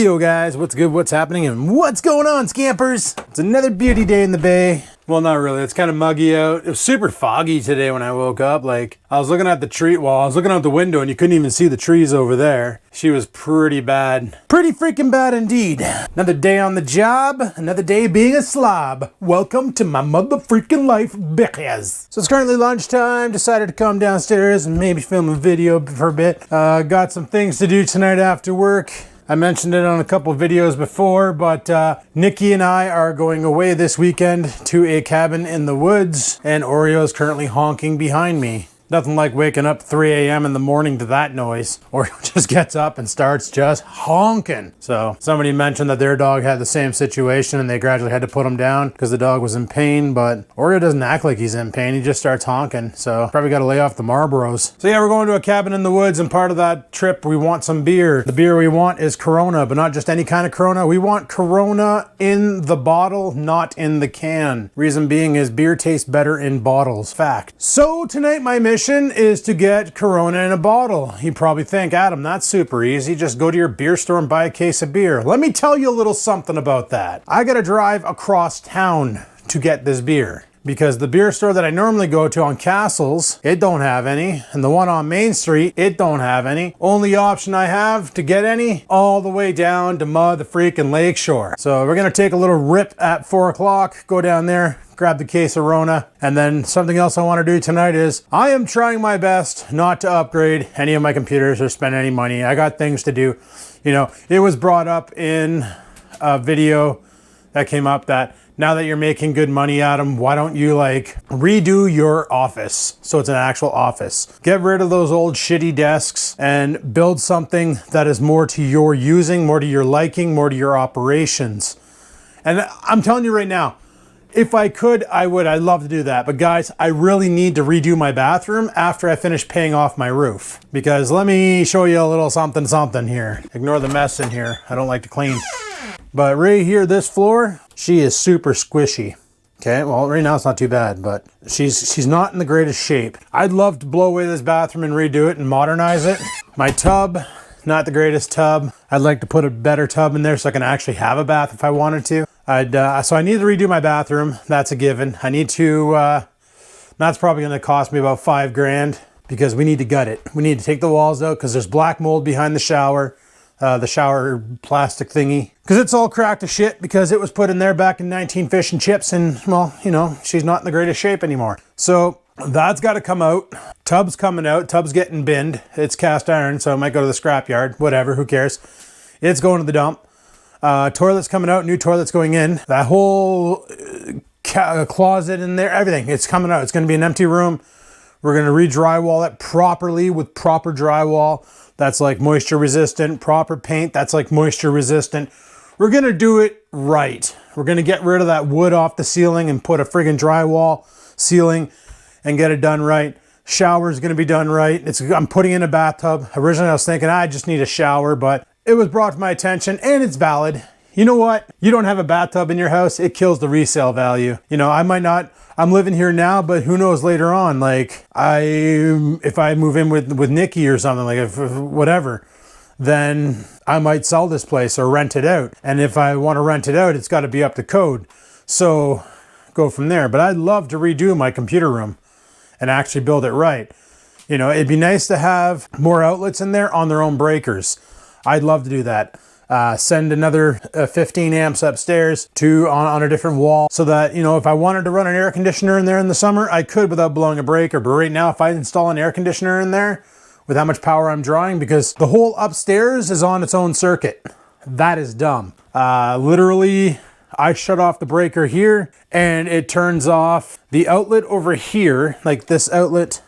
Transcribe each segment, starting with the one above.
Hey yo guys, what's good, what's happening, and what's going on, scampers? It's another beauty day in the bay. Well, not really, it's kind of muggy out. It was super foggy today when I woke up. Like, I was looking at the tree, well, I was looking out the window and you couldn't even see the trees over there. She was pretty bad. Pretty freaking bad indeed. Another day on the job, another day being a slob. Welcome to my mother freaking life, bitches. So it's currently lunchtime, decided to come downstairs and maybe film a video for a bit. Got some things to do tonight after work. I mentioned it on a couple videos before, but Nikki and I are going away this weekend to a cabin in the woods, and Oreo is currently honking behind me. Nothing like waking up 3 a.m. in the morning to that noise. Oreo just gets up and starts just honking. So somebody mentioned that their dog had the same situation and they gradually had to put him down because the dog was in pain, but Oreo doesn't act like he's in pain. He just starts honking. So probably got to lay off the Marlboros. So yeah, we're going to a cabin in the woods, and part of that trip, we want some beer. The beer we want is Corona, but not just any kind of Corona. We want Corona in the bottle, not in the can. Reason being is beer tastes better in bottles. Fact. So tonight my mission is to get Corona in a bottle. You probably think, Adam, that's super easy. Just go to your beer store and buy a case of beer. Let me tell you a little something about that. I gotta drive across town to get this beer, because the beer store that I normally go to on Castles, it don't have any, and the one on Main Street, it don't have any. Only option I have to get any, all the way down to the freaking Lakeshore. So we're gonna take a little rip at 4 o'clock, go down there, grab the case of Rona, and then something else I want to do tonight is I am trying my best not to upgrade any of my computers or spend any money. I got things to do. You know, it was brought up in a video that came up that now that you're making good money, Adam, why don't you like redo your office so it's an actual office? Get rid of those old shitty desks and build something that is more to your using, more to your liking, more to your operations. And I'm telling you right now, if I could, I would. I'd love to do that. But guys, I really need to redo my bathroom after I finish paying off my roof. Because let me show you a little something here. Ignore the mess in here. I don't like to clean. But right here, this floor, she is super squishy. Okay, well, right now it's not too bad, but she's not in the greatest shape. I'd love to blow away this bathroom and redo it and modernize it. My tub, not the greatest tub. I'd like to put a better tub in there so I can actually have a bath if I wanted to. So I need to redo my bathroom. That's a given. I need to, that's probably going to cost me about $5,000 because we need to gut it. We need to take the walls out because there's black mold behind the shower plastic thingy. Because it's all cracked to shit because it was put in there back in 19 Fish and Chips, and well, you know, she's not in the greatest shape anymore. So that's got to come out. Tub's coming out. Tub's getting binned. It's cast iron, so it might go to the scrapyard. Whatever, who cares? It's going to the dump. Toilet's coming out, new toilet's going in. That whole closet in there, everything, it's coming out. It's going to be an empty room. We're going to re-drywall it properly with proper drywall. That's like moisture resistant. Proper paint, that's like moisture resistant. We're going to do it right. We're going to get rid of that wood off the ceiling and put a friggin' drywall ceiling and get it done right. Shower's going to be done right. I'm putting in a bathtub. Originally I was thinking I just need a shower, but it was brought to my attention, and it's valid. You know what? You don't have a bathtub in your house, it kills the resale value. You know, I might not, I'm living here now, but who knows later on, like if I move in with Nikki or something, like if whatever, then I might sell this place or rent it out. And if I want to rent it out, it's got to be up to code. So go from there. But I'd love to redo my computer room and actually build it right. You know, it'd be nice to have more outlets in there on their own breakers. I'd love to do that. Send another 15 amps upstairs on a different wall so that, you know, if I wanted to run an air conditioner in there in the summer, I could without blowing a breaker. But right now, if I install an air conditioner in there with how much power I'm drawing, because the whole upstairs is on its own circuit. That is dumb. Literally, I shut off the breaker here and it turns off the outlet over here, like this outlet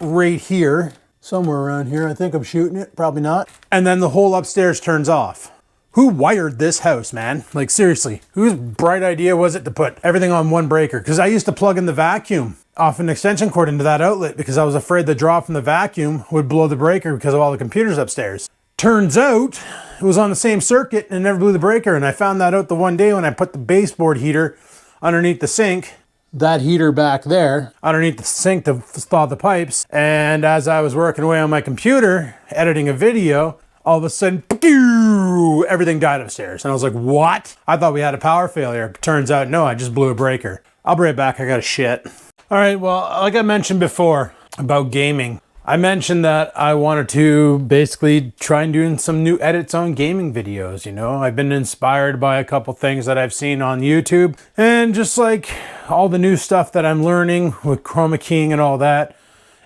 right here. Somewhere around here, I think I'm shooting it, probably not. And then the whole upstairs turns off. Who wired this house, man? Like seriously, whose bright idea was it to put everything on one breaker? Because I used to plug in the vacuum off an extension cord into that outlet because I was afraid the draw from the vacuum would blow the breaker because of all the computers upstairs. Turns out it was on the same circuit and it never blew the breaker. And I found that out the one day when I put the baseboard heater underneath the sink. That heater back there underneath the sink to thaw the pipes. And as I was working away on my computer, editing a video, all of a sudden, pew, everything died upstairs. And I was like, what? I thought we had a power failure. Turns out, no, I just blew a breaker. I'll be right back. I got a shit. All right, well, like I mentioned before about gaming, I mentioned that I wanted to basically try and do some new edits on gaming videos, you know? I've been inspired by a couple things that I've seen on YouTube, and just like all the new stuff that I'm learning with chroma keying and all that,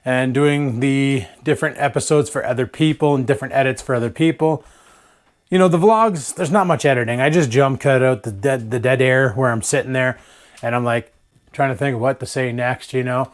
and doing the different episodes for other people and different edits for other people. You know, the vlogs, there's not much editing. I just jump cut out the dead air where I'm sitting there, and I'm like trying to think of what to say next, you know?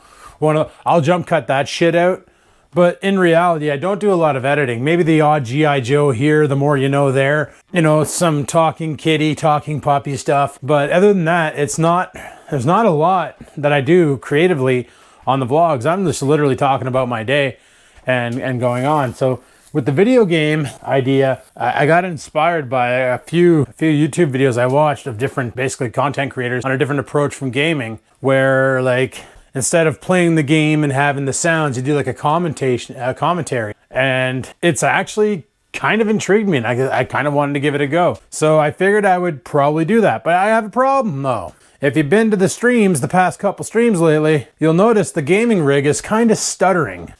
I'll jump cut that shit out. But in reality, I don't do a lot of editing. Maybe the odd G.I. Joe here, the more you know there. You know, some talking kitty, talking puppy stuff. But other than that, there's not a lot that I do creatively on the vlogs. I'm just literally talking about my day and going on. So with the video game idea, I got inspired by a few YouTube videos I watched of different, basically, content creators on a different approach from gaming, where like, instead of playing the game and having the sounds, you do like a commentary. And it's actually kind of intrigued me, and I kind of wanted to give it a go. So I figured I would probably do that. But I have a problem though. If you've been to the streams, the past couple streams lately, you'll notice the gaming rig is kind of stuttering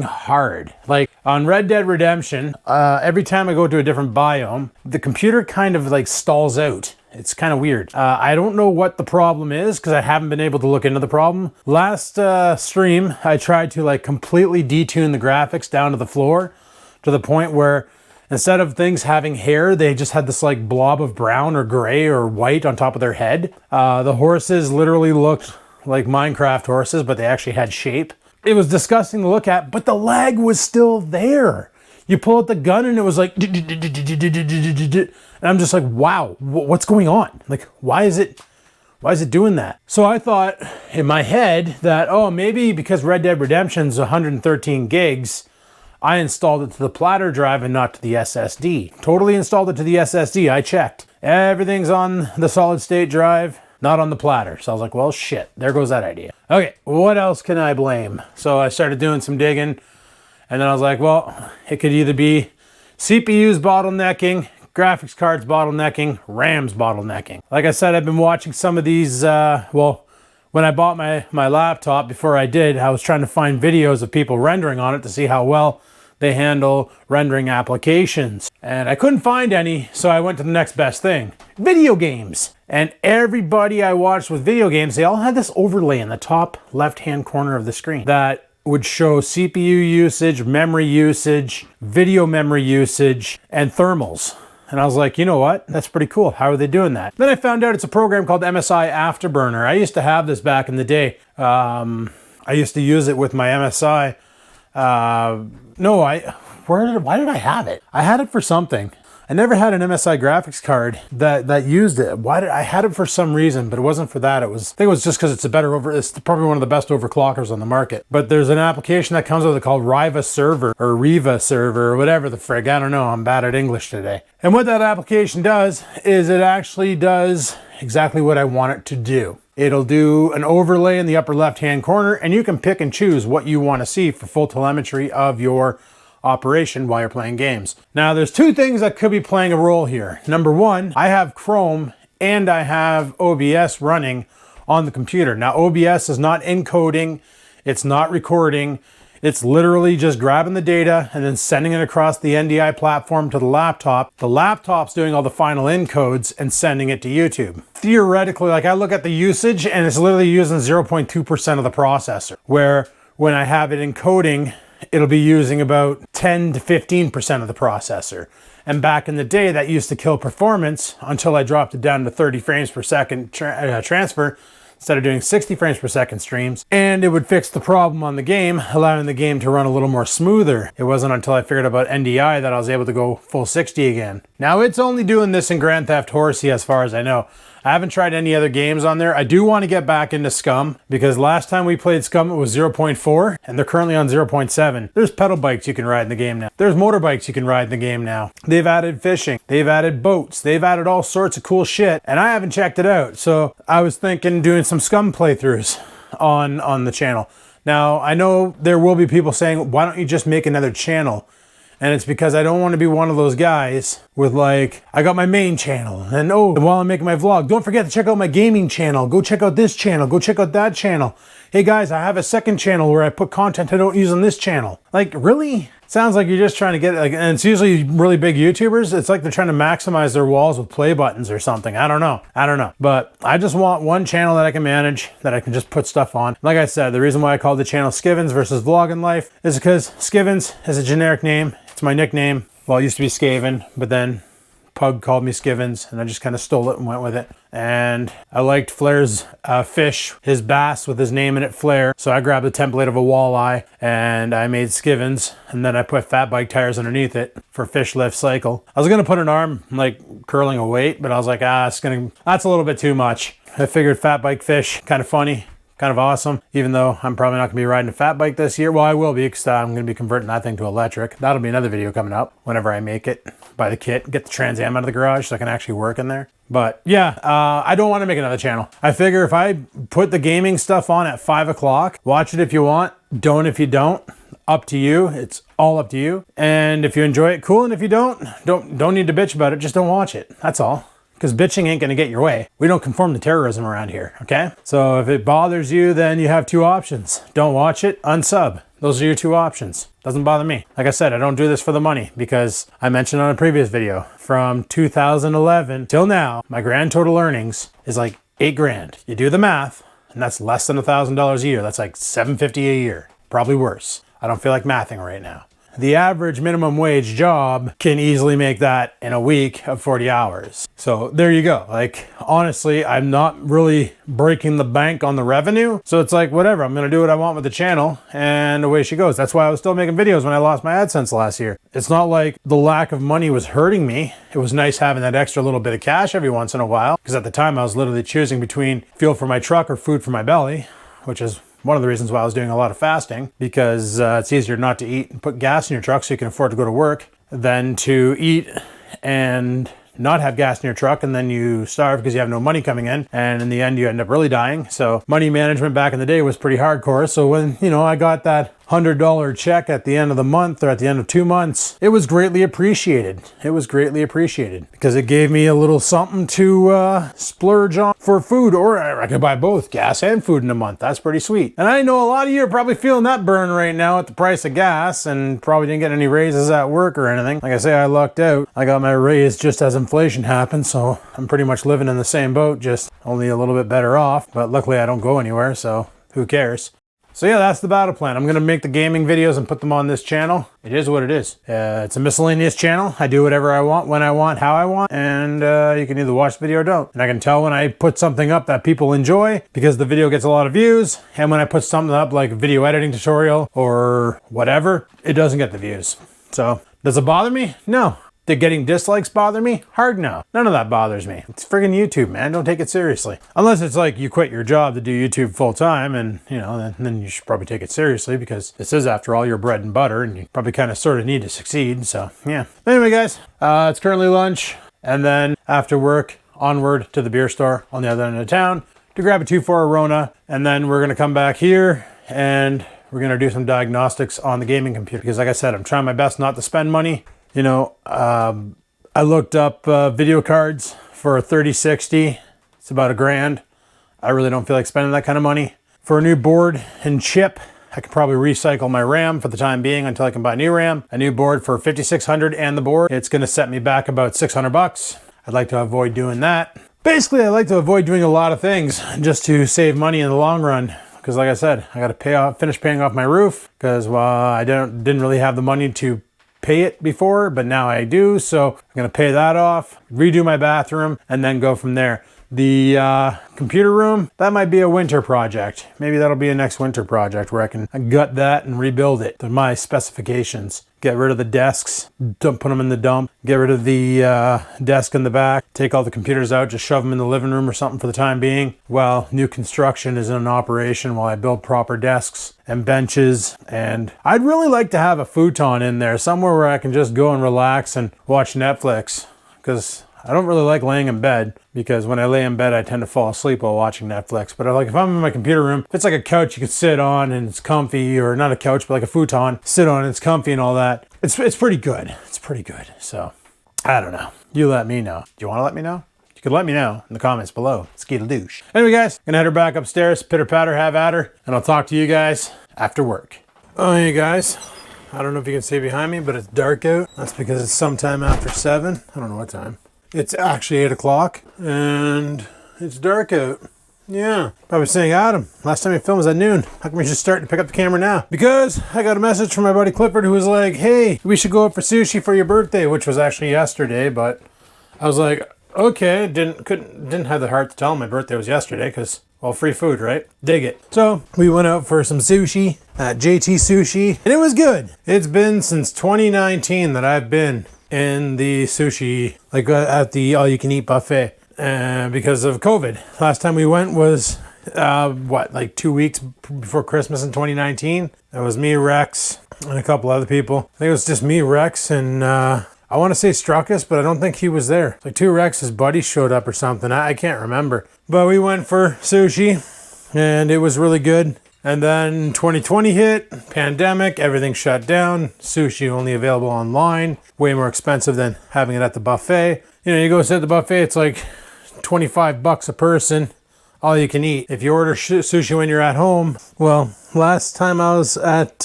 hard. Like on Red Dead Redemption, every time I go to a different biome, the computer kind of like stalls out. It's kind of weird. I don't know what the problem is because I haven't been able to look into the problem. Last stream, I tried to like completely detune the graphics down to the floor to the point where instead of things having hair, they just had this like blob of brown or gray or white on top of their head. The horses literally looked like Minecraft horses, but they actually had shape. It was disgusting to look at, but the lag was still there. You pull out the gun and it was like, and I'm just like, wow, what's going on? Like, why is it doing that? So I thought in my head that, oh, maybe because Red Dead Redemption's 113 gigs, I installed it to the platter drive and not to the SSD. Totally installed it to the SSD, I checked. Everything's on the solid state drive, not on the platter. So I was like, well, shit, there goes that idea. Okay, what else can I blame? So I started doing some digging, and then I was like, well, it could either be CPU's bottlenecking, graphics cards bottlenecking, RAM's bottlenecking. Like I said, I've been watching some of these, well, when I bought my laptop, before I did, I was trying to find videos of people rendering on it to see how well they handle rendering applications. And I couldn't find any, so I went to the next best thing. Video games. And everybody I watched with video games, they all had this overlay in the top left-hand corner of the screen that would show CPU usage, memory usage, video memory usage, and thermals. And I was like, you know what? That's pretty cool. How are they doing that? Then I found out it's a program called MSI Afterburner. I used to have this back in the day. I used to use it with my MSI. Why did I have it? I had it for something. I never had an MSI graphics card that used it. I had it for some reason, but it wasn't for that. I think it was just because it's probably one of the best overclockers on the market. But there's an application that comes with it called Riva Server or Riva Server or whatever the frig. I don't know. I'm bad at English today. And what that application does is it actually does exactly what I want it to do. It'll do an overlay in the upper left-hand corner, and you can pick and choose what you want to see for full telemetry of your operation while you're playing games. Now, there's two things that could be playing a role here. Number one, I have Chrome and I have OBS running on the computer. Now, OBS is not encoding, it's not recording, it's literally just grabbing the data and then sending it across the NDI platform to the laptop. The laptop's doing all the final encodes and sending it to YouTube. Theoretically, like I look at the usage and it's literally using 0.2% of the processor, where when I have it encoding, it'll be using about 10 to 15% of the processor. And back in the day, that used to kill performance until I dropped it down to 30 frames per second transfer instead of doing 60 frames per second streams. And it would fix the problem on the game, allowing the game to run a little more smoother. It wasn't until I figured out about NDI that I was able to go full 60 again. Now, it's only doing this in Grand Theft Horsey as far as I know. I haven't tried any other games on there. I do want to get back into Scum, because last time we played Scum it was 0.4 and they're currently on 0.7. There's pedal bikes you can ride in the game now. There's motorbikes you can ride in the game now. They've added fishing. They've added boats. They've added all sorts of cool shit, and I haven't checked it out. So I was thinking doing some Scum playthroughs on the channel. Now, I know there will be people saying, why don't you just make another channel And it's because I don't want to be one of those guys with like, I got my main channel and oh, while I'm making my vlog, don't forget to check out my gaming channel. Go check out this channel. Go check out that channel. Hey guys, I have a second channel where I put content I don't use on this channel. Like, really? Sounds like you're just trying to get, like, and it's usually really big YouTubers. It's like they're trying to maximize their walls with play buttons or something. I don't know. But I just want one channel that I can manage, that I can just put stuff on. Like I said, the reason why I called the channel Skivinz versus Vlogging Life is because Skivinz is a generic name. It's my nickname. Well, it used to be Skaven, but then Pug called me Skivinz, and I just kind of stole it and went with it. And I liked Flair's fish, his bass with his name in it, Flair. So I grabbed a template of a walleye and I made Skivinz, and then I put fat bike tires underneath it for fish lift cycle. I was gonna put an arm like curling a weight, but I was like, that's a little bit too much. I figured fat bike fish, kind of funny, kind of awesome, even though I'm probably not gonna be riding a fat bike this year. Well, I will be, because I'm gonna be converting that thing to electric. That'll be another video coming up whenever I make it. Buy the kit, get the Trans Am out of the garage so I can actually work in there. But yeah, I don't want to make another channel. I figure if I put the gaming stuff on at 5 o'clock, watch it if you want, don't if you don't. Up to you. It's all up to you. And if you enjoy it, cool. And if you don't need to bitch about it. Just don't watch it. That's all. Because bitching ain't gonna get your way. We don't conform to terrorism around here, okay? So if it bothers you, then you have two options. Don't watch it, unsub. Those are your two options. Doesn't bother me. Like I said, I don't do this for the money, because I mentioned on a previous video, from 2011 till now, my grand total earnings is like 8 grand. You do the math, and that's less than $1,000 a year. That's like $750 a year, probably worse. I don't feel like mathing right now. The average minimum wage job can easily make that in a week of 40 hours. So there you go. Like, honestly, I'm not really breaking the bank on the revenue. So it's like, whatever, I'm gonna do what I want with the channel, and away she goes. That's why I was still making videos when I lost my AdSense last year. It's not like the lack of money was hurting me. It was nice having that extra little bit of cash every once in a while, because at the time I was literally choosing between fuel for my truck or food for my belly, which is one of the reasons why I was doing a lot of fasting, because it's easier not to eat and put gas in your truck so you can afford to go to work than to eat and not have gas in your truck, and then you starve because you have no money coming in, and in the end you end up really dying. So money management back in the day was pretty hardcore. So when, you know, I got that $100 check at the end of the month, or at the end of 2 months, it was greatly appreciated. It was greatly appreciated because it gave me a little something to splurge on for food, or I could buy both gas and food in a month. That's pretty sweet. And I know a lot of you are probably feeling that burn right now at the price of gas, and probably didn't get any raises at work or anything. Like I say, I lucked out. I got my raise just as inflation happened, so I'm pretty much living in the same boat, just only a little bit better off. But luckily I don't go anywhere, so who cares? So yeah, that's the battle plan. I'm gonna make the gaming videos and put them on this channel. It is what it is. It's a miscellaneous channel. I do whatever I want, when I want, how I want, and you can either watch the video or don't. And I can tell when I put something up that people enjoy, because the video gets a lot of views, and when I put something up like a video editing tutorial or whatever, it doesn't get the views. So does it bother me? No. Did getting dislikes bother me? Hard no. None of that bothers me. It's friggin' YouTube, man. Don't take it seriously. Unless it's like you quit your job to do YouTube full time, and you know, then you should probably take it seriously, because this is, after all, your bread and butter, and you probably kind of sort of need to succeed. So yeah. Anyway, guys, it's currently lunch, and then after work, onward to the beer store on the other end of town to grab a 2-4 Rona, and then we're gonna come back here and we're gonna do some diagnostics on the gaming computer, because like I said, I'm trying my best not to spend money. You know, I looked up video cards for a 3060. It's about $1,000. I really don't feel like spending that kind of money. For a new board and chip, I could probably recycle my RAM for the time being until I can buy new RAM. A new board for 5600 and the board. It's gonna set me back about 600 bucks. I'd like to avoid doing that. Basically, I like to avoid doing a lot of things just to save money in the long run. Because like I said, I gotta finish paying off my roof, because well, I didn't really have the money to pay it before, but now I do. So I'm gonna pay that off, redo my bathroom, and then go from there. The computer room, that might be a winter project. Maybe that'll be a next winter project where I can gut that and rebuild it to my specifications. Get rid of the desks, put them in the dump, get rid of the desk in the back, take all the computers out, just shove them in the living room or something for the time being, while new construction is in operation, while I build proper desks and benches. And I'd really like to have a futon in there, somewhere where I can just go and relax and watch Netflix, because I don't really like laying in bed, because when I lay in bed, I tend to fall asleep while watching Netflix. But like if I'm in my computer room, if it's like a couch you could sit on and it's comfy, or not a couch, but like a futon, sit on and it's comfy and all that, it's pretty good. It's pretty good. So I don't know. You let me know. Do you want to let me know? You could let me know in the comments below. Skeetle douche. Anyway, guys, gonna head her back upstairs, pitter patter, have at her, and I'll talk to you guys after work. Oh, hey guys. I don't know if you can see behind me, but it's dark out. That's because it's sometime after 7. I don't know what time. It's actually 8 o'clock and it's dark out. Yeah. I was saying, Adam, last time you filmed was at noon. How come you're just starting to pick up the camera now? Because I got a message from my buddy Clifford who was like, hey, we should go out for sushi for your birthday, which was actually yesterday, but I was like, okay, didn't have the heart to tell him my birthday was yesterday because, well, free food, right? Dig it. So we went out for some sushi at JT Sushi, and it was good. It's been since 2019 that I've been in the sushi, like at the all-you-can-eat buffet, because of COVID. Last time we went was, like 2 weeks before Christmas in 2019. It was me, Rex, and a couple other people. I think it was just me, Rex, and I want to say Struckus, but I don't think he was there. Like 2 Rex's buddies showed up or something. I can't remember. But we went for sushi, and it was really good. And then 2020 hit, pandemic, everything shut down. Sushi only available online. Way more expensive than having it at the buffet. You know, you go sit at the buffet, it's like $25 a person. All you can eat. If you order sushi when you're at home, well, last time I was at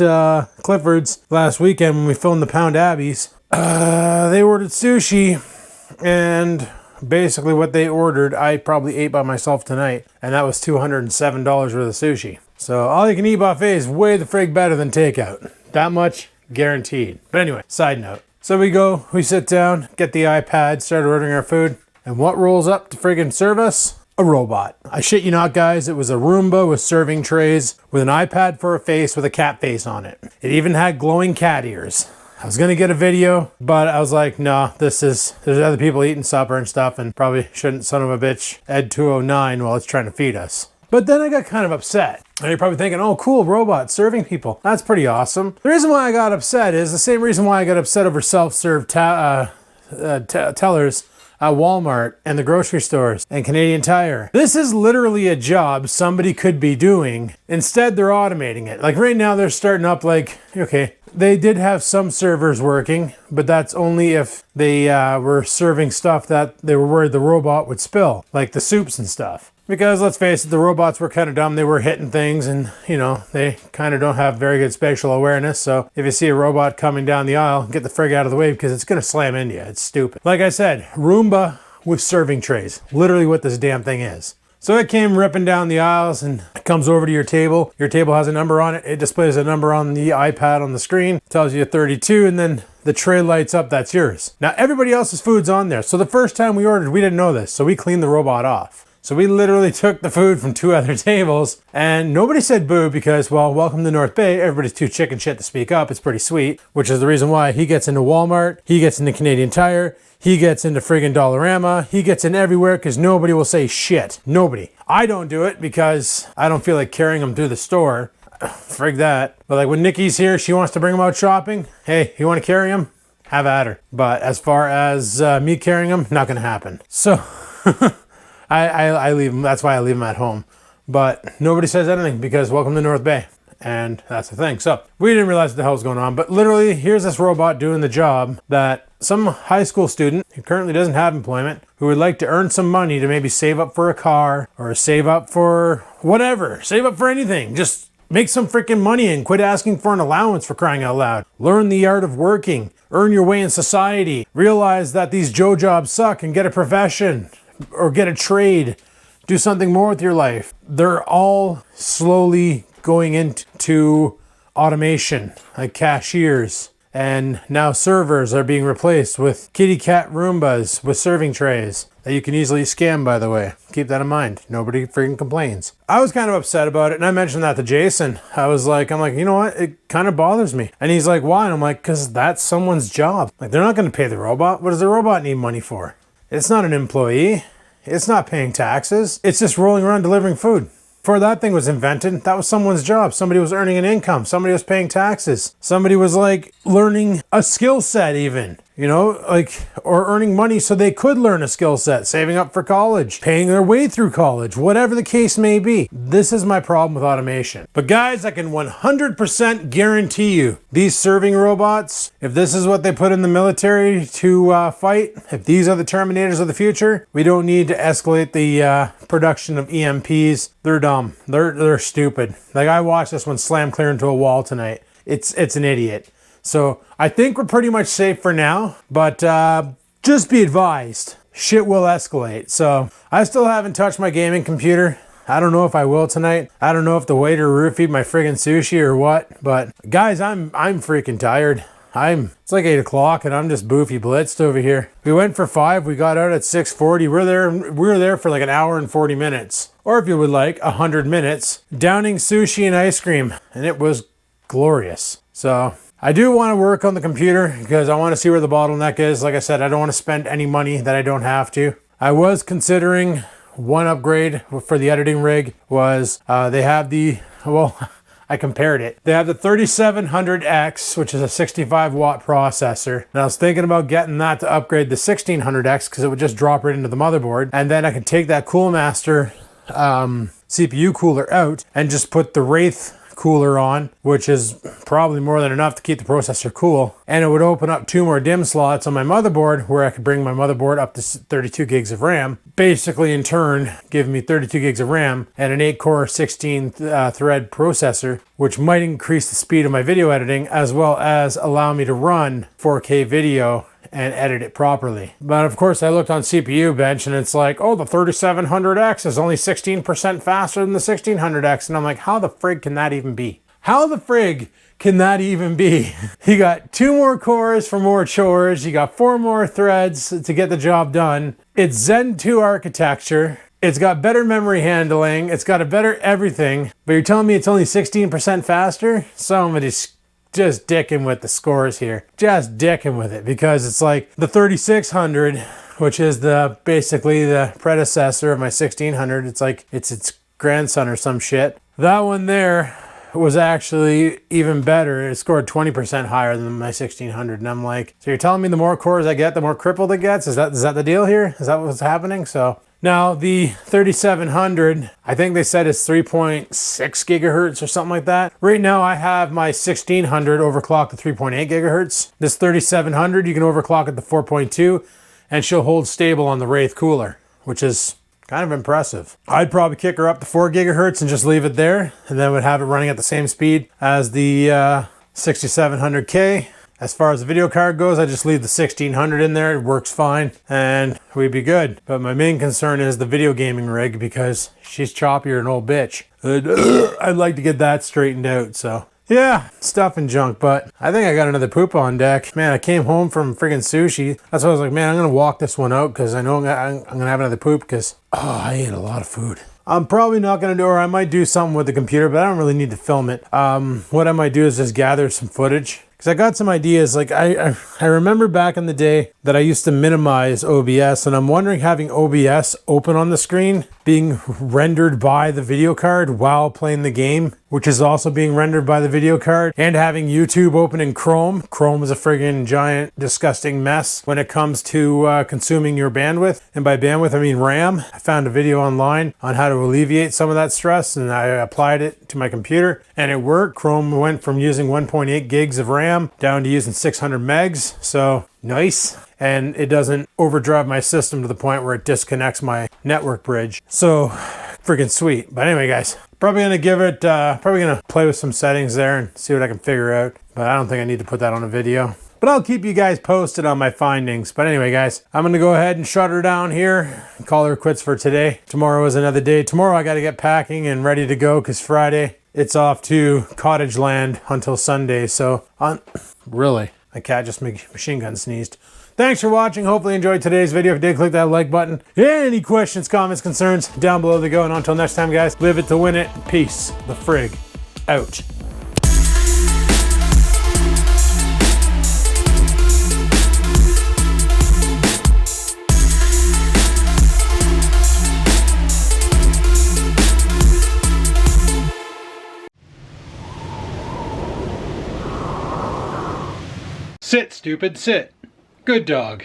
Clifford's last weekend when we filmed the Pound Abbeys, they ordered sushi, and basically what they ordered, I probably ate by myself tonight, and that was $207 worth of sushi. So all you can eat buffet is way the frig better than takeout. That much guaranteed. But anyway, side note. So we sit down, get the iPad, start ordering our food, and what rolls up to friggin' serve us? A robot. I shit you not, guys, it was a Roomba with serving trays, with an iPad for a face with a cat face on it. It even had glowing cat ears. I was gonna get a video, but I was like, no, there's other people eating supper and stuff, and probably shouldn't son of a bitch Ed 209 while it's trying to feed us. But then I got kind of upset. And you're probably thinking, oh, cool, robot serving people. That's pretty awesome. The reason why I got upset is the same reason why I got upset over self-serve tellers at Walmart and the grocery stores and Canadian Tire. This is literally a job somebody could be doing. Instead, they're automating it. Like right now, they're starting up like, okay, they did have some servers working, but that's only if they were serving stuff that they were worried the robot would spill, like the soups and stuff. Because let's face it, the robots were kind of dumb. They were hitting things and, you know, they kind of don't have very good spatial awareness. So if you see a robot coming down the aisle, get the frig out of the way because it's going to slam into you. It's stupid. Like I said, Roomba with serving trays. Literally what this damn thing is. So it came ripping down the aisles and it comes over to your table. Your table has a number on it. It displays a number on the iPad on the screen. It tells you 32 and then the tray lights up. That's yours. Now everybody else's food's on there. So the first time we ordered, we didn't know this. So we cleaned the robot off. So we literally took the food from 2 other tables and nobody said boo because, well, welcome to North Bay. Everybody's too chicken shit to speak up. It's pretty sweet, which is the reason why he gets into Walmart. He gets into Canadian Tire. He gets into friggin' Dollarama. He gets in everywhere because nobody will say shit. Nobody. I don't do it because I don't feel like carrying them through the store. Frig that. But like when Nikki's here, she wants to bring them out shopping. Hey, you want to carry them? Have at her. But as far as me carrying them, not going to happen. So... I leave them. That's why I leave them at home. But nobody says anything because welcome to North Bay. And that's the thing. So we didn't realize what the hell was going on. But literally, here's this robot doing the job that some high school student who currently doesn't have employment, who would like to earn some money to maybe save up for a car or save up for whatever. Save up for anything. Just make some freaking money and quit asking for an allowance, for crying out loud. Learn the art of working. Earn your way in society. Realize that these Joe jobs suck and get a profession. Or get a trade, do something more with your life. They're all slowly going into automation, like cashiers. And now servers are being replaced with kitty cat Roombas with serving trays that you can easily scam, by the way. Keep that in mind. Nobody freaking complains. I was kind of upset about it, and I mentioned that to Jason. I'm like, you know what? It kind of bothers me. And he's like, why? And I'm like, because that's someone's job. Like, they're not going to pay the robot. What does the robot need money for? It's not an employee. It's not paying taxes. It's just rolling around delivering food. Before that thing was invented, that was someone's job. Somebody was earning an income. Somebody was paying taxes. Somebody was like learning a skill set even. you know, like, or earning money so they could learn a skill set, saving up for college, paying their way through college, whatever the case may be. This is my problem with automation. But guys, I can 100% guarantee you, these serving robots, if this is what they put in the military to fight, if these are the Terminators of the future, we don't need to escalate the production of EMPs. They're dumb. They're stupid. Like, I watched this one slam clear into a wall tonight. It's an idiot. So I think we're pretty much safe for now, but just be advised, shit will escalate. So I still haven't touched my gaming computer. I don't know if I will tonight. I don't know if the waiter roofied my friggin' sushi or what, but guys, I'm freaking tired. It's like 8 o'clock and I'm just boofy blitzed over here. We went for 5, we got out at 6:40. We were there for like an hour and 40 minutes. Or if you would like, 100 minutes, downing sushi and ice cream. And it was glorious. So I do want to work on the computer because I want to see where the bottleneck is. Like I said, I don't want to spend any money that I don't have to. I was considering one upgrade for the editing rig was they have the, well, I compared it. They have the 3700X, which is a 65 watt processor. And I was thinking about getting that to upgrade the 1600X because it would just drop right into the motherboard. And then I could take that Coolmaster CPU cooler out and just put the Wraith cooler on, which is probably more than enough to keep the processor cool. And it would open up 2 more DIMM slots on my motherboard where I could bring my motherboard up to 32 gigs of RAM. Basically, in turn, give me 32 gigs of RAM and an 8-core 16-thread processor, which might increase the speed of my video editing as well as allow me to run 4K video and edit it properly. But of course I looked on CPU Bench and it's like, oh, the 3700X is only 16% faster than the 1600X. And I'm like, how the frig can that even be? How the frig can that even be? You got 2 more cores for more chores. You got 4 more threads to get the job done. It's Zen 2 architecture. It's got better memory handling. It's got a better everything. But you're telling me it's only 16% faster? Somebody's just dicking with the scores here. Just dicking with it because it's like the 3600, which is basically the predecessor of my 1600. It's like it's its grandson or some shit. That one there was actually even better. It scored 20% higher than my 1600. And I'm like, so you're telling me the more cores I get, the more crippled it gets? Is that the deal here? Is that what's happening? So now the 3700, I think they said it's 3.6 gigahertz or something like that. Right now I have my 1600 overclocked to 3.8 gigahertz. This 3700, you can overclock it to 4.2 and she'll hold stable on the Wraith cooler, which is kind of impressive. I'd probably kick her up to 4 gigahertz and just leave it there and then would have it running at the same speed as the 6700K. As far as the video card goes, I just leave the 1600 in there. It works fine and we'd be good. But my main concern is the video gaming rig because she's choppier than old bitch. I'd like to get that straightened out. So yeah, stuff and junk, but I think I got another poop on deck. Man, I came home from friggin' sushi. That's why I was like, man, I'm going to walk this one out because I know I'm going to have another poop because, I ate a lot of food. I'm probably not going to do, or I might do something with the computer, but I don't really need to film it. What I might do is just gather some footage. Because I got some ideas, like I remember back in the day that I used to minimize OBS, and I'm wondering having OBS open on the screen, being rendered by the video card while playing the game, which is also being rendered by the video card, and having YouTube open in Chrome. Chrome is a friggin' giant, disgusting mess when it comes to consuming your bandwidth. And by bandwidth, I mean RAM. I found a video online on how to alleviate some of that stress, and I applied it to my computer, and it worked. Chrome went from using 1.8 gigs of RAM down to using 600 megs. So nice. And it doesn't overdrive my system to the point where it disconnects my network bridge. So freaking sweet. But anyway, guys, probably going to give it, probably going to play with some settings there and see what I can figure out. But I don't think I need to put that on a video. But I'll keep you guys posted on my findings. But anyway, guys, I'm going to go ahead and shut her down here and call her quits for today. Tomorrow is another day. Tomorrow I got to get packing and ready to go because Friday it's off to cottage land until Sunday. So, really, my cat just machine gun sneezed. Thanks for watching. Hopefully you enjoyed today's video. If you did, click that like button. Any questions, comments, concerns, down below they go. And until next time, guys, live it to win it. Peace the frig out. Sit, stupid, sit. Good dog.